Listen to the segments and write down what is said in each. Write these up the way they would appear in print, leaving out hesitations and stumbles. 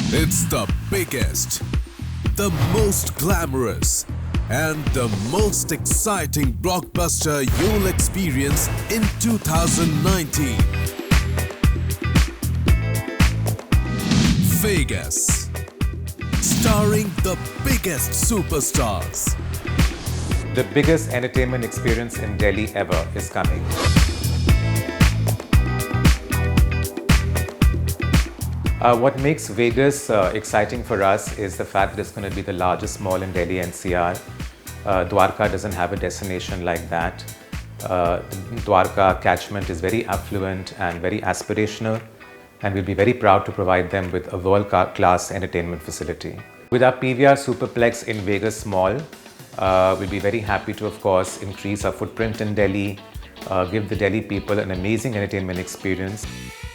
It's the biggest, the most glamorous, and the most exciting blockbuster you'll experience in 2019. Vegas, starring the biggest superstars. The biggest entertainment experience in Delhi ever is coming. What makes Vegas exciting for us is the fact that it's going to be the largest mall in Delhi NCR. Dwarka doesn't have a destination like that. Dwarka catchment is very affluent and very aspirational, and we'll be very proud to provide them with a world-class entertainment facility. With our PVR Superplex in Vegas Mall, we'll be very happy to, of course, increase our footprint in Delhi, give the Delhi people an amazing entertainment experience.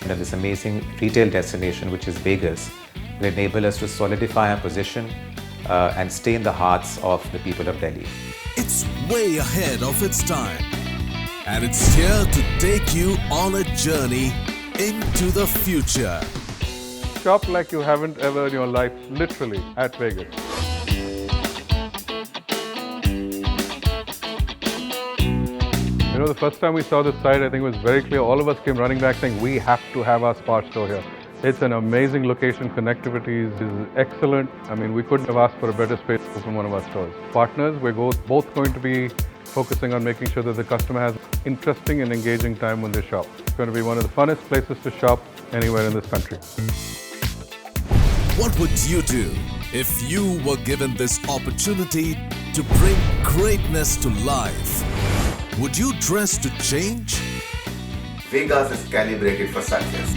And this amazing retail destination, which is Vegas, will enable us to solidify our position and stay in the hearts of the people of Delhi. It's way ahead of its time, and it's here to take you on a journey into the future. Shop like you haven't ever in your life, literally, at Vegas. You know, the first time we saw this site, I think it was very clear. All of us came running back saying, we have to have our Spark store here. It's an amazing location. Connectivity is excellent. I mean, we couldn't have asked for a better space to open one of our stores. Partners, we're both going to be focusing on making sure that the customer has interesting and engaging time when they shop. It's going to be one of the funnest places to shop anywhere in this country. What would you do if you were given this opportunity to bring greatness to life? Would you dress to change? Vegas is calibrated for success.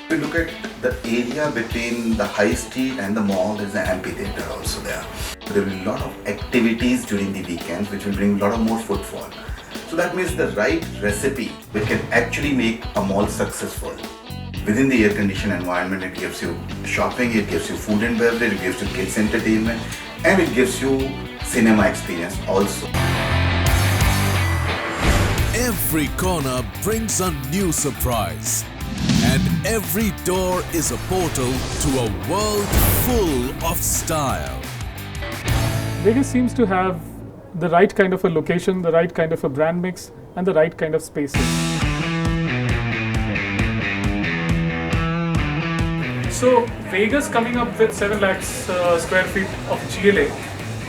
If you look at the area between the high street and the mall, there's an amphitheater also there. There will be a lot of activities during the weekends which will bring a lot of more footfall. So that means the right recipe which can actually make a mall successful. Within the air-conditioned environment, it gives you shopping, it gives you food and beverage, it gives you kids entertainment, and it gives you cinema experience also. Every corner brings a new surprise, and every door is a portal to a world full of style. Vegas seems to have the right kind of a location, the right kind of a brand mix, and the right kind of spaces. So Vegas coming up with 7 lakhs square feet of GLA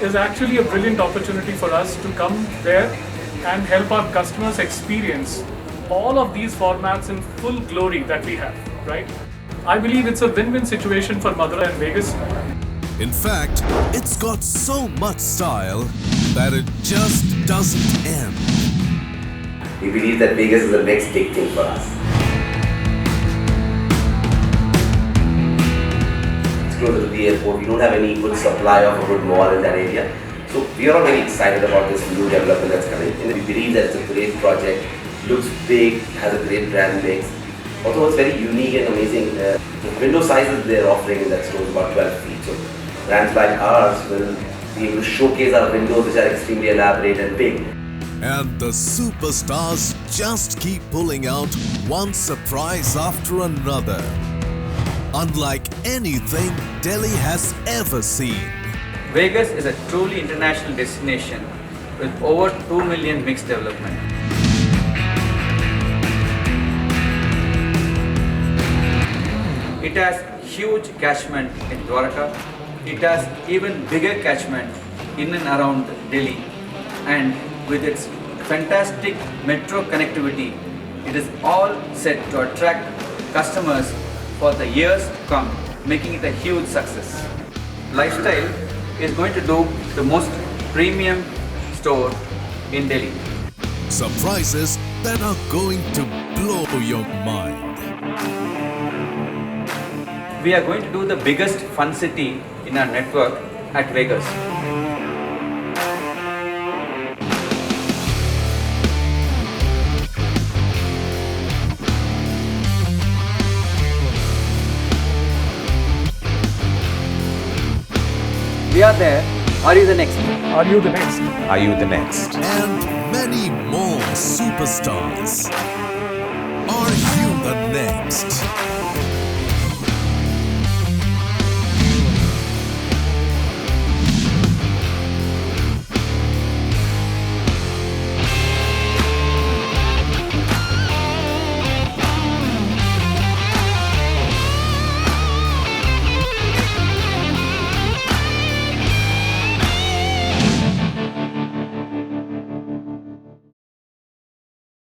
is actually a brilliant opportunity for us to come there and help our customers experience all of these formats in full glory that we have, right? I believe it's a win-win situation for Madurai and Vegas. In fact, it's got so much style that it just doesn't end. We believe that Vegas is the next big thing for us. It's closer to the airport. We don't have any good supply of a good mall in that area. So we are all very excited about this new development that's coming. And we believe that it's a great project, looks big, has a great brand mix. Although it's very unique and amazing. The window sizes they're offering in that store is about 12 feet. So brands like ours will be able to showcase our windows, which are extremely elaborate and big. And the superstars just keep pulling out one surprise after another. Unlike anything Delhi has ever seen. Vegas is a truly international destination with over 2 million mixed development. It has huge catchment in Dwarka. It has even bigger catchment in and around Delhi. And with its fantastic metro connectivity, it is all set to attract customers for the years to come, making it a huge success. Lifestyle is going to do the most premium store in Delhi. Surprises that are going to blow your mind. We are going to do the biggest fun city in our network at Vegas. We are there. Are you the next? Are you the next? Are you the next? And many more superstars. Are you